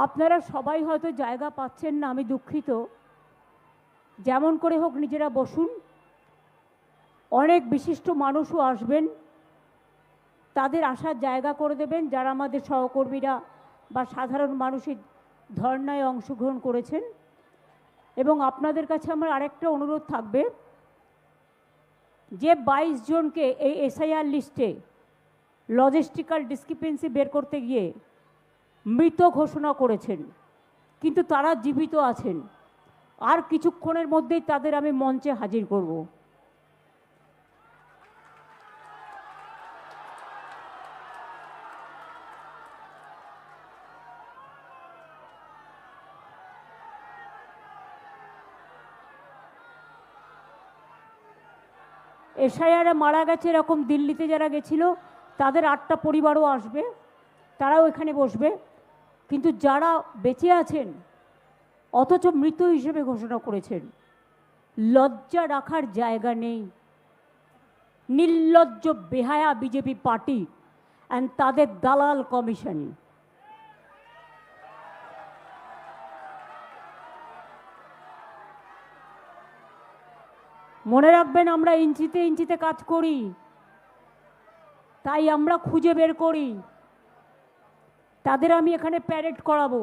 আপনারা সবাই হয়তো জায়গা পাচ্ছেন না, আমি দুঃখিত। যেমন করে হোক নিজেরা বসুন। অনেক বিশিষ্ট মানুষও আসবেন, তাদের আসার জায়গা করে দেবেন যারা আমাদের সহকর্মীরা বা সাধারণ মানুষের ধর্নায় অংশগ্রহণ করেছেন। এবং আপনাদের কাছে আমার আরেকটা অনুরোধ থাকবে, যে 22 জনকে এই এসআইআর লিস্টে লজিস্টিক্যাল ডিসক্রিপেন্সি বের করতে গিয়ে মৃত ঘোষণা করেছেন, কিন্তু তারা জীবিত আছেন, আর কিছুক্ষণের মধ্যেই তাদের আমি মঞ্চে হাজির করব। এসআইআরে মারা গেছে এরকম দিল্লিতে যারা গেছিল তাদের 8টা পরিবারও আসবে, তারাও এখানে বসবে। কিন্তু যারা বেঁচে আছেন অথচ মৃত হিসেবে ঘোষণা করেছেন, লজ্জা রাখার জায়গা নেই। নির্লজ্জ বেহায়া বিজেপি পার্টি অ্যান্ড তাদের দালাল কমিশন। মনে রাখবেন, আমরা ইঞ্চিতে ইঞ্চিতে কাজ করি, তাই আমরা খুঁজে বের করি। তাদের আমি এখানে প্যারেড করাবো।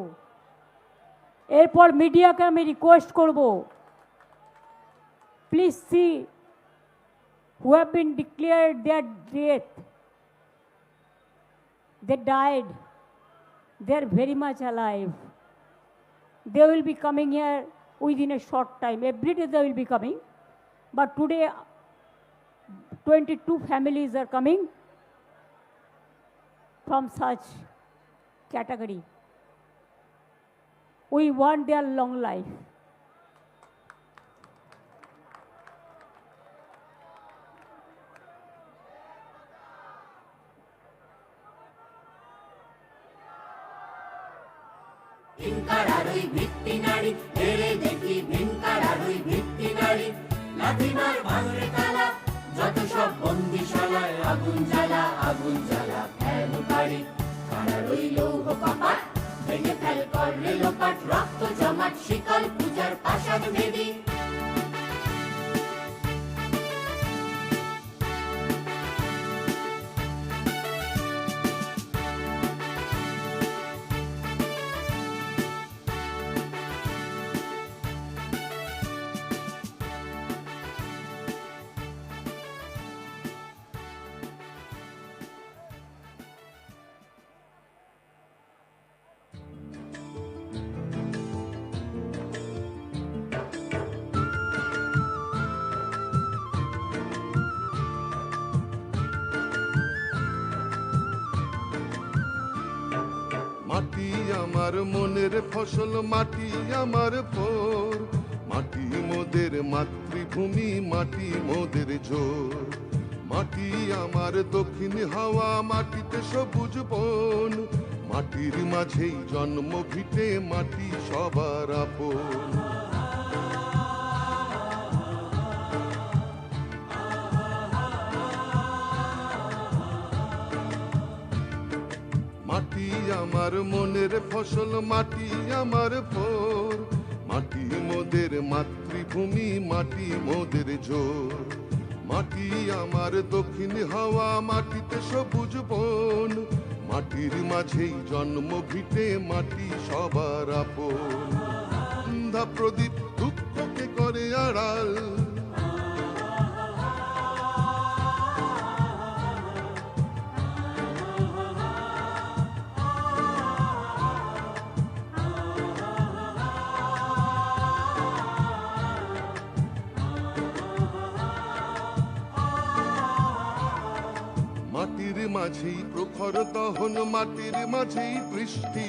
এরপর মিডিয়াকে আমি রিকোয়েস্ট করব, please see who have been declared their death, they died, they are very much alive. They will be coming here within a short time. Every day they will be coming, but today 22 families are coming from such category. We want their long life. ভিন্কারারই ভিত্তি নারী, এরে দেখি ভিন্কারারই ভিত্তি নারী। লাথিমার ভাঙরে তালা, যত সব বন্দিশালায় আগুন জ্বালা, আগুন জ্বালা ফেল বাড়ি। কারারই লৌহ কপাট, ভেঙে ফেল কর রেলোপাট, রক্ত জমাট শিকল পূজার পাষাণ বেদী। মাটি আমার মনের ফসল, মাটি আমার ফোর, মাটি মোদের মাতৃভূমি, মাটি মোদের জোর। মাটি আমার দক্ষিণ হাওয়া, মাটিতে সবুজ বন, মাটির মাঝেই জন্ম ভিটে, মাটি সবার আপন। মাটি আমার মনের ফসল, মাটি আমার ফোর, মাটি মোদের মাতৃভূমি, মাটি মোদের জোর। মাটি আমার দক্ষিণ হাওয়া, মাটিতে সবুজ বন, মাটির মাঝেই জন্ম ভিটে, মাটি সবার আপন। সন্ধ্যা প্রদীপ দুঃখকে করে আড়াল, মাটির মাঝেই প্রখর দহন, মাটির মাঝেই বৃষ্টি,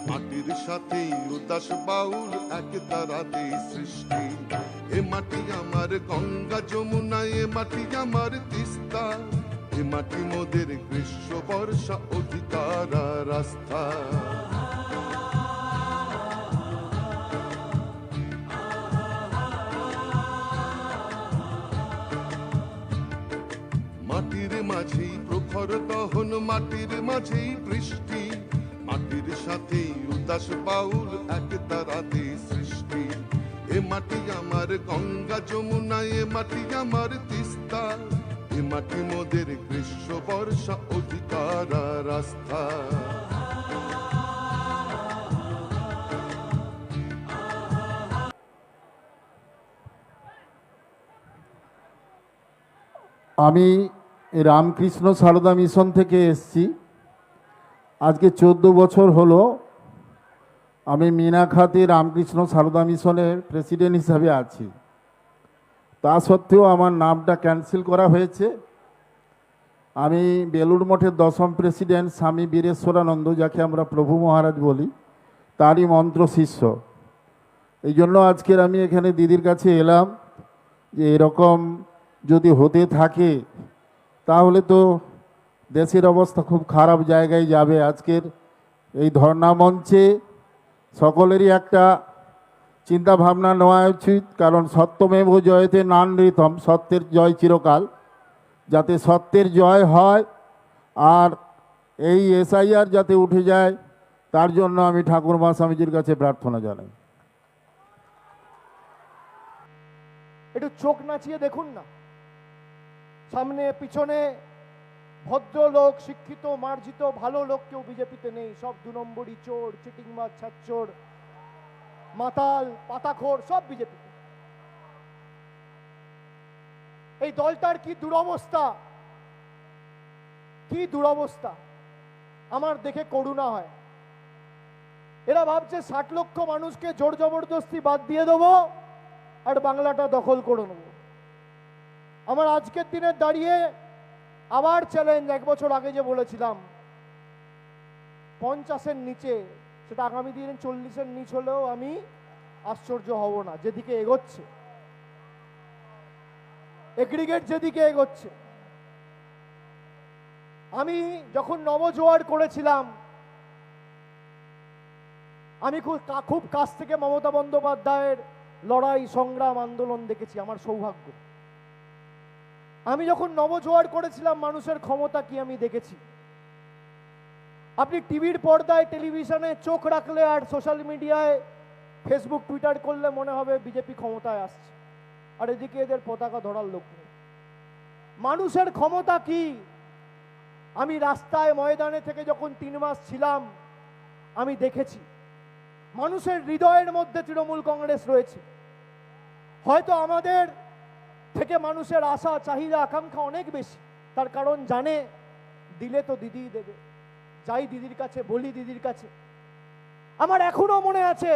মাটির সাথেই উদাস বাউল এক তারাতে সৃষ্টি। এ মাটি আমার গঙ্গা যমুনা, এ মাটি আমার তিস্তা, এ মাটি মোদের গ্রীষ্ম বর্ষা অধিকার আর আস্থা। মাটির মাঝেই প্রখর দহন, মাটির মাঝেই বৃষ্টি, মাটির সাথে উদাস বাউল এক তারাতে সৃষ্টি। এ মাটি আমার গঙ্গা যমুনা, এ মাটি আমার তিস্তা, এ মাটি মোদের গ্রীষ্ম বর্ষা অধিকার আর আস্থা। আমি রামকৃষ্ণ সারদা মিশন থেকে এসেছি। আজকে 14 বছর হলো আমি মিনাখাতে রামকৃষ্ণ সারদা মিশনের প্রেসিডেন্ট হিসাবে আছি। তা সত্ত্বেও আমার নামটা ক্যান্সেল করা হয়েছে। আমি বেলুড় মঠের 10ম প্রেসিডেন্ট স্বামী বীরেশ্বরানন্দ, যাকে আমরা প্রভু মহারাজ বলি, তারই মন্ত্র শিষ্য। এই জন্য আজকের আমি এখানে দিদির কাছে এলাম যে এরকম যদি হতে থাকে তাহলে তো দেশের অবস্থা খুব খারাপ জায়গায় যাবে। আজকের এই ধর্ণা মঞ্চে সকলেরই একটা চিন্তা ভাবনা নেওয়া উচিত, কারণ সত্যমেব জয়তে নানৃতম, সত্যের জয় চিরকাল। যাতে সত্যের জয় হয় আর এই SIR যাতে উঠে যায়, তার জন্য আমি ঠাকুরমা স্বামীজির কাছে প্রার্থনা জানাই। একটু চোখ নাচিয়ে দেখুন না, সামনে পিছনে ভদ্রলোক, শিক্ষিত, মার্জিত, ভালো লোক কেউ বিজেপিতে নেই। সব 2 নম্বরই চোর, চিটিংবাজ, ছাচ্চোর, মাতাল, পাতাখোর, সব বিজেপিতে। এই দলটার কি দুরবস্থা, কি দুরবস্থা! আমার দেখে করুণা হয়। এরা ভাবছে 60 লক্ষ মানুষকে জোর জবরদস্তি বাদ দিয়ে দেবো আর বাংলাটা দখল করে নেব। আমার আজকের দিনে দাঁড়িয়ে আবার চ্যালেঞ্জ, 1 বছর আগে যে বলেছিলাম 50-এর নিচে, সেটা আগামী দিনে 40-এর নিচ হলেও আমি আশ্চর্য হব না। যেদিকে এগোচ্ছে এগ্রিগেট, যেদিকে এগোচ্ছে। আমি যখন নবজোয়ার করেছিলাম, আমি খুব কাছ থেকে মমতা বন্দ্যোপাধ্যায়ের লড়াই, সংগ্রাম, আন্দোলন দেখেছি। আমার সৌভাগ্য। আমি যখন নবজোয়ার করেছিলাম, মানুষের ক্ষমতা কি আমি দেখেছি। আপনি টিভির পর্দায়, টেলিভিশনে চোখ রাখলে আর সোশ্যাল মিডিয়ায় ফেসবুক, টুইটার করলে মনে হবে বিজেপি ক্ষমতায় আসছে, আর এদিকে এদের পতাকা ধরার লোক নেই। মানুষের ক্ষমতা কি আমি রাস্তায়, ময়দানে থেকে যখন 3 মাস ছিলাম, আমি দেখেছি। মানুষের হৃদয়ের মধ্যে তৃণমূল কংগ্রেস রয়েছে। হয়তো আমাদের থেকে মানুষের আশা, চাহিদা, আকাঙ্ক্ষা অনেক বেশি। তার কারণ জানে দিলে তো দিদিই দেবে। যাই দিদির কাছে, বলি দিদির কাছে। আমার এখনো মনে আছে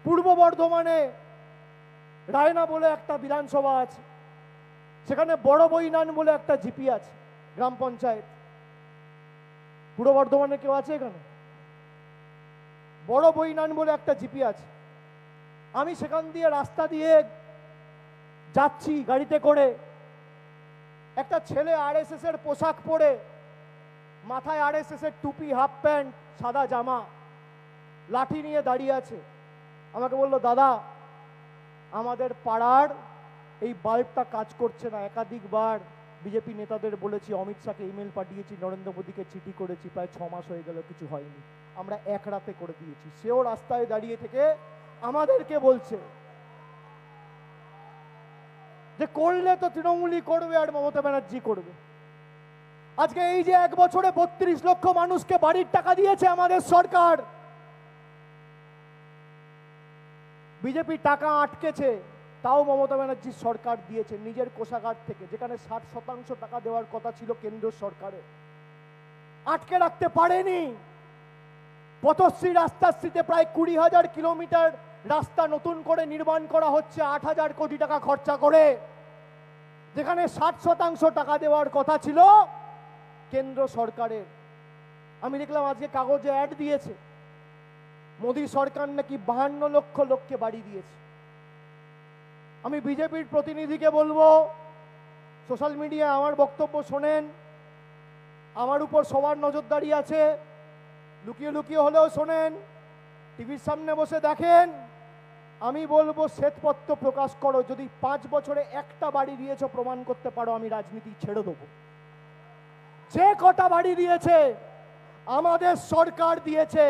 পূর্ব বর্ধমানে রায়না বলে একটা বিধানসভা আছে, সেখানে বড় বইনান বলে একটা জিপি আছে, গ্রাম পঞ্চায়েত। পূর্ব বর্ধমানে কেউ আছে এখানে? বড় বইনান বলে একটা জিপি আছে। আমি সেখান দিয়ে রাস্তা দিয়ে যাচ্ছি গাড়িতে করে, একটা ছেলে RSS এর পোশাক পরে, মাথায় RSS এর টুপি, হাফ প্যান্ট, সাদা জামা, লাঠি নিয়ে দাঁড়িয়ে আছে। আমাকে বলল, দাদা আমাদের পাড়ার এই বাল্বটা কাজ করছে না। একাধিকবার বিজেপি নেতাদের বলেছি, অমিত শাহকে ইমেল পাঠিয়েছি, নরেন্দ্র মোদীকে চিঠি করেছি, প্রায় 6 মাস হয়ে গেল, কিছু হয়নি। আমরা এক রাতে করে দিয়েছি। সেও রাস্তায় দাঁড়িয়ে থেকে আমাদেরকে বলছে যে করলে তো তৃণমূলই করবে আর মমতা ব্যানার্জি করবে। আজকে এই যে 1 বছরে 32 লক্ষ মানুষকে বাড়ির টাকা দিয়েছে আমাদের সরকার, বিজেপি টাকা আটকেছে, তাও মমতা ব্যানার্জির সরকার দিয়েছে নিজের কোষাগার থেকে, যেখানে 60% টাকা দেওয়ার কথা ছিল কেন্দ্র সরকারের। আটকে রাখতে পারেনি। পথশ্রী রাস্তাশ্রীতে প্রায় 20,000 কিলোমিটার রাস্তা নতুন করে নির্মাণ করা হচ্ছে 8,000 কোটি টাকা খরচা করে, যেখানে 60% টাকা দেওয়ার কথা ছিল কেন্দ্র সরকারের। আমি দেখলাম আজকে কাগজে অ্যাড দিয়েছে, মোদী সরকার নাকি 52 লক্ষ লোককে বাড়ি দিয়েছে। আমি বিজেপির প্রতিনিধিকে বলবো, সোশ্যাল মিডিয়ায় আমার বক্তব্য শোনেন, আমার উপর সবার নজরদারি আছে, লুকিয়ে লুকিয়ে হলেও শোনেন, টিভির সামনে বসে দেখেন। আমি বলবো শ্বেতপত্র প্রকাশ করো, যদি 5 বছরে একটা বাড়ি দিয়েছো প্রমাণ করতে পারো, আমি রাজনীতি ছেড়ে দেবো। যে কটা বাড়ি দিয়েছে আমাদের সরকার দিয়েছে।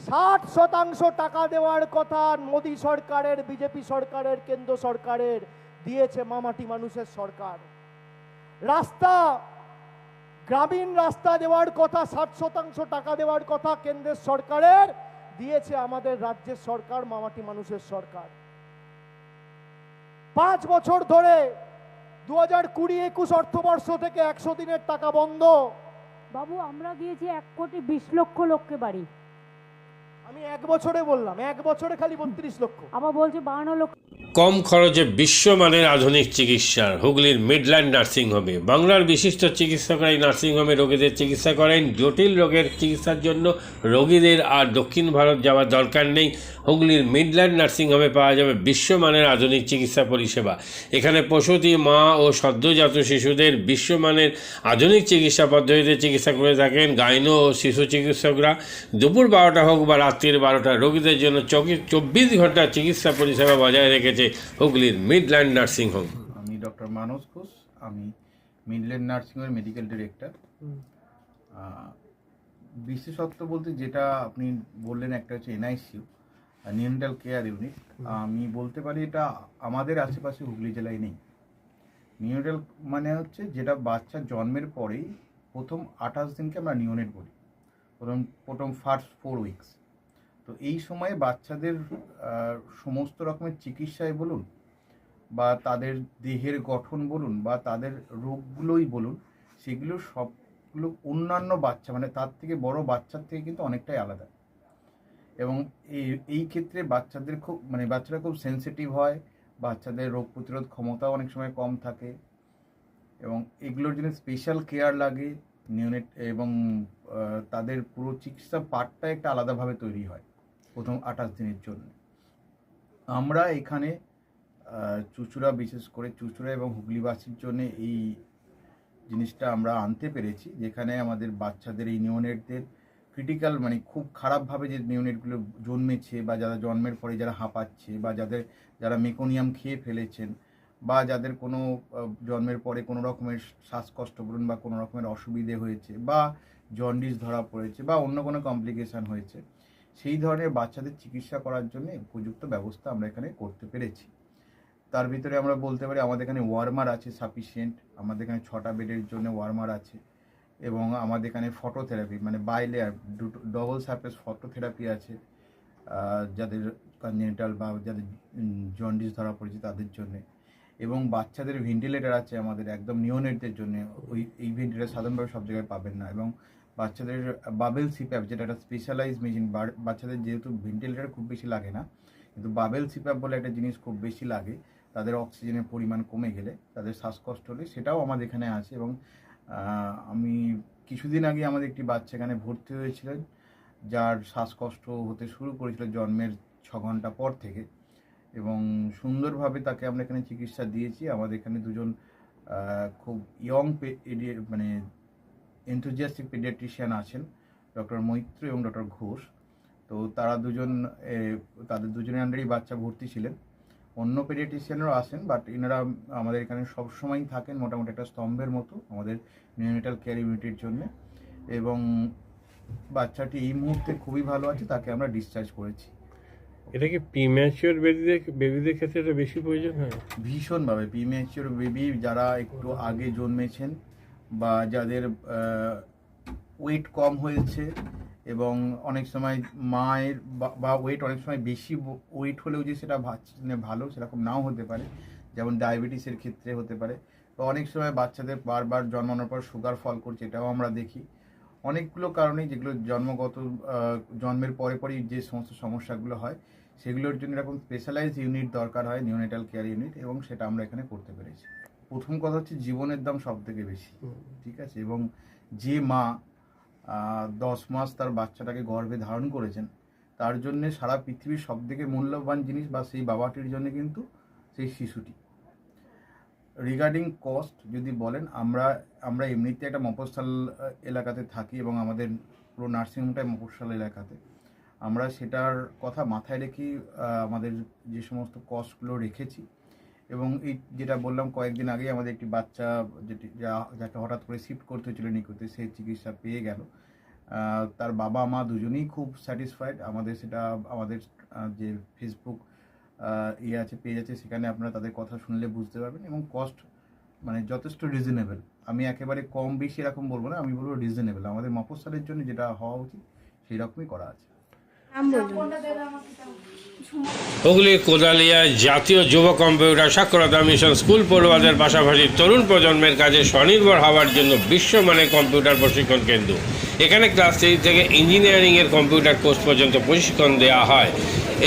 60% টাকা দেওয়ার কথা মোদী সরকারের, বিজেপি সরকারের, কেন্দ্র সরকারের দিয়েছে মামাটি মানুষের সরকার। রাস্তা, গ্রামীণ রাস্তা দেওয়ার কথা, 60% টাকা দেওয়ার কথা কেন্দ্রের সরকারের দিয়েছে আমাদের রাজ্যের সরকার, মামাটি মানুষের সরকার। 5 বছর ধরে 2020-21 অর্থবর্ষ থেকে 100 দিনের টাকা বন্ধ। বাবু আমরা দিয়েছি 1,20,00,000 লোককে বাড়ি, আমি 1 বছরে বললাম, 1 বছরে খালি 32 লক্ষ। আবার বলছে 52 লক্ষ। কম খরচে বিশ্বমানের আধুনিক চিকিৎসার হুগলির মিডল্যান্ড নার্সিংহোমে বাংলার বিশিষ্ট চিকিৎসকরা এই নার্সিংহোমে রোগীদের চিকিৎসা করেন। জটিল রোগের চিকিৎসার জন্য রোগীদের আর দক্ষিণ ভারত যাওয়ার দরকার নেই। হুগলির মিডল্যান্ড নার্সিংহোমে পাওয়া যাবে বিশ্বমানের আধুনিক চিকিৎসা পরিষেবা। এখানে প্রসূতি মা ও সদ্যজাত শিশুদের বিশ্বমানের আধুনিক চিকিৎসা পদ্ধতিতে চিকিৎসা করে থাকেন গাইনো ও শিশু চিকিৎসকরা। দুপুর 12টা হোক বা রাত্রির 12টা, রোগীদের জন্য 24 ঘন্টা চিকিৎসা পরিষেবা বজায় রেখেছে হুগলির মিডল্যান্ড নার্সিংহোম। আমি ডক্টর মানস ঘোষ, আমি মিডল্যান্ড নার্সিংহোমের মেডিকেল ডিরেক্টর। বিশেষত্ব বলতে যেটা আপনি বললেন, একটা হচ্ছে এনআইসিইউ, নিউনেটাল কেয়ার ইউনিট। আমি বলতে পারি এটা আমাদের আশেপাশে হুগলি জেলায় নেই। নিউনেটাল মানে হচ্ছে যেটা বাচ্চা জন্মের পরেই প্রথম 28 দিনকে আমরা নিউনেট বলি, প্রথম ফার্স্ট 4 উইকস। তো এই সময়ে বাচ্চাদের সমস্ত রকমের চিকিৎসায় বলুন বা তাদের দেহের গঠন বলুন বা তাদের রোগগুলোই বলুন, সেগুলো সবগুলো অন্যান্য বাচ্চা মানে তার থেকে বড় বাচ্চার থেকে কিন্তু অনেকটাই আলাদা। এবং এই ক্ষেত্রে বাচ্চাদের বাচ্চারা খুব সেন্সিটিভ হয়, বাচ্চাদের রোগ প্রতিরোধ ক্ষমতাও অনেক সময় কম থাকে এবং এগুলোর জন্য স্পেশাল কেয়ার লাগে নিউনেট, এবং তাদের পুরো চিকিৎসা পার্টটা একটা আলাদাভাবে তৈরি হয় প্রথম 28 দিনের জন্য। আমরা এখানে চুঁচুড়া, বিশেষ করে চুঁচুড়া এবং হুগলিবাসীর জন্য এই জিনিসটা আমরা আনতে পেরেছি, যেখানে আমাদের বাচ্চাদের এই নিউনেটদের ক্রিটিক্যাল খুব খারাপভাবে যে নিউনেটগুলো জন্মেছে বা যারা জন্মের পরে যারা হাঁপাচ্ছে বা যারা মেকোনিয়াম খেয়ে ফেলেছেন বা যাদের কোনো জন্মের পরে কোনো রকমের শ্বাসকষ্ট বলুন বা কোনো রকমের অসুবিধে হয়েছে বা জন্ডিস ধরা পড়েছে বা অন্য কোনো কমপ্লিকেশান হয়েছে, সেই ধরনের বাচ্চাদের চিকিৎসা করার জন্য উপযুক্ত ব্যবস্থা আমরা এখানে করতে পেরেছি। তার ভিতরে আমরা বলতে পারি আমাদের এখানে ওয়ার্মার আছে সাফিসিয়েন্ট, আমাদের এখানে 6টা বেডের জন্য ওয়ার্মার আছে এবং আমাদের এখানে phototherapy bilayer double surface phototherapy আছে যাদের কনজেনিটাল বা যাদের জন্ডিস ধরা পড়েছে তাদের জন্য, এবং বাচ্চাদের ভেন্টিলেটার আছে আমাদের একদম নিওনেটদের জন্য। এই ভেন্টিলেটার সাধারণভাবে সব জায়গায় পাবেন না, এবং বাচ্চাদের বাবেল সিপ্যাপ যেটা একটা স্পেশালাইজ মেশিন, বাচ্চাদের যেহেতু ভেন্টিলেটার খুব বেশি লাগে না, কিন্তু বাবেল সিপ্যাপ বলে একটা জিনিস খুব বেশি লাগে তাদের অক্সিজেনের পরিমাণ কমে গেলে, তাদের শ্বাসকষ্ট হলে, সেটাও আমাদের এখানে আছে। এবং আমি কিছুদিন আগে আমাদের একটি বাচ্চা এখানে ভর্তি হয়েছিলেন যার শ্বাসকষ্ট হতে শুরু করেছিল জন্মের 6 ঘন্টা পর থেকে, এবং সুন্দরভাবে তাকে আমরা এখানে চিকিৎসা দিয়েছি। আমাদের এখানে দুজন খুব ইয়ং এনথুজিয়াস্টিক পেডিয়াট্রিশিয়ান আছেন, ডক্টর মৈত্র এবং ডক্টর ঘোষ। তো তারা তাদের দুজনের আন্ডারেই বাচ্চা ভর্তি ছিলেন। অন্য পেডিয়াট্রিশিয়ানরাও আসেন, বাট এনারা আমাদের এখানে সবসময়ই থাকেন মোটামুটি একটা স্তম্ভের মতো আমাদের নিউনেটাল কেয়ার ইউনিটের জন্য। এবং বাচ্চাটি এই মুহূর্তে খুবই ভালো আছে, তাকে আমরা ডিসচার্জ করেছি। এটা কি প্রিম্যাচিওর বেবিদের ক্ষেত্রে এটা বেশি প্রয়োজন হয়? ভীষণভাবে প্রিম্যাচিওর বেবি যারা একটু আগে জন্মেছেন বা যাদের ওয়েট কম হয়েছে, এবং অনেক সময় মায়ের বা ওয়েট অনেক সময় বেশি ওয়েট হলেও যে সেটা ভালো সেরকম নাও হতে পারে, যেমন ডায়াবেটিসের ক্ষেত্রে হতে পারে। তো অনেক সময় বাচ্চাদের বারবার জন্মানোর পর সুগার ফল করছে, এটাও আমরা দেখি। অনেকগুলো কারণেই যেগুলো জন্মের পরেই যে সমস্ত সমস্যাগুলো হয় সেগুলোর জন্য এরকম স্পেশালাইজড ইউনিট দরকার হয়, নিউনেটাল কেয়ার ইউনিট, এবং সেটা আমরা এখানে করতে পেরেছি। প্রথম কথা হচ্ছে জীবনের দাম সব থেকে বেশি, ঠিক আছে, এবং যে মা 10 মাস তার বাচ্চাটাকে গর্ভে ধারণ করেছেন তার জন্য সারা পৃথিবীর সব থেকে মূল্যবান জিনিস বা সেই বাবাটির জন্য কিন্তু সেই শিশুটি। রিগার্ডিং কস্ট যদি বলেন, আমরা এমনিতে একটা মফস্বল এলাকাতে থাকি এবং আমাদের পুরো নার্সিংহোমটাই মফস্বল এলাকাতে। আমরা সেটার কথা মাথায় রেখেই আমাদের যে সমস্ত কস্টগুলো রেখেছি। এবং এই যেটা বললাম কয়েকদিন আগেই আমাদের একটি বাচ্চা যাকে হঠাৎ করে শিফট করতে হয়েছিল নিকুতে, সেই চিকিৎসা পেয়ে গেল। তার বাবা মা দুজনেই খুব স্যাটিসফাইড। আমাদের সেটা আমাদের যে ফেসবুক আছে, পেজ আছে, সেখানে আপনারা তাদের কথা শুনলে বুঝতে পারবেন। এবং কস্ট মানে যথেষ্ট রিজনেবল। আমি একেবারে কম বেশি এরকম বলবো না, আমি বলবো রিজনেবল। আমাদের মফস্বলের জন্য যেটা হওয়া উচিত সেই রকমই করা আছে। হুগলির কোদালিয়া জাতীয় যুব কম্পিউটার সাক্ষরতা মিশন স্কুল পড়ুয়াদের পাশাপাশি তরুণ প্রজন্মের কাজে স্বনির্ভর হওয়ার জন্য বিশ্বমানের কম্পিউটার প্রশিক্ষণ কেন্দ্র। এখানে ক্লাস 3 থেকে ইঞ্জিনিয়ারিংয়ের কম্পিউটার কোর্স পর্যন্ত প্রশিক্ষণ দেওয়া হয়।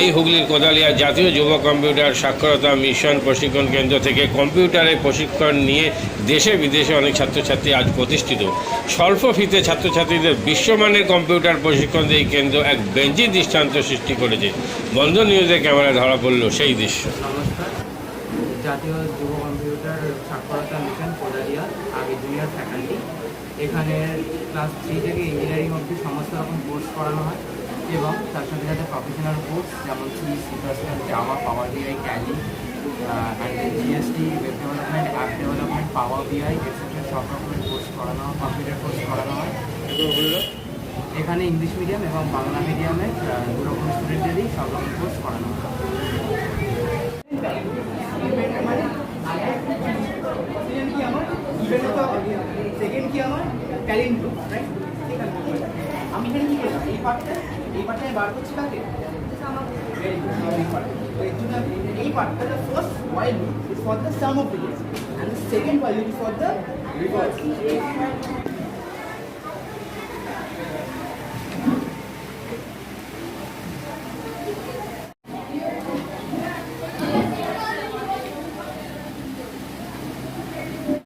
এই হুগলির কোদালিয়া জাতীয় যুব কম্পিউটার সাক্ষরতা মিশন প্রশিক্ষণ কেন্দ্র থেকে কম্পিউটারের প্রশিক্ষণ নিয়ে দেশে বিদেশে অনেক ছাত্রছাত্রী আজ প্রতিষ্ঠিত। স্বল্প ফিতে ছাত্রছাত্রীদের বিশ্বমানের কম্পিউটার প্রশিক্ষণ দিয়ে এই কেন্দ্র এক বেঞ্চি দৃষ্টান্ত সৃষ্টি করেছে। বন্ধন নিউজে ক্যামেরায় ধরা পড়ল সেই দৃশ্য। নমস্কার, জাতীয় যুব কম্পিউটার সাক্ষরতা মিশন কোদালিয়া, আমি জুনিয়র ফ্যাকাল্টি। এখানে ক্লাস 3 থেকে ইঞ্জিনিয়ারিং অবধি সমস্ত রকম কোর্স করানো হয় এবং তার সাথে সাথে প্রফেশনাল কোর্স যেমন সি++, Java, power BI, Tally, GST, web development, app development, power BI etcetera সব রকমের কোর্স করানো হয়, কম্পিউটার কোর্স করানো হয়। এখানে ইংলিশ মিডিয়াম এবং বাংলা মিডিয়ামে দু রকম স্টুডেন্টদেরই সব রকম কোর্স করানো হয়। সেকেন্ড কি আমার ট্যালেন্ট, রাইট? আমি এখানে কি করলাম, এই পার্টটা বার করছি কাকে, এই পার্টটা the first while loop is for the sum of digits and the second while loop is for the reverse.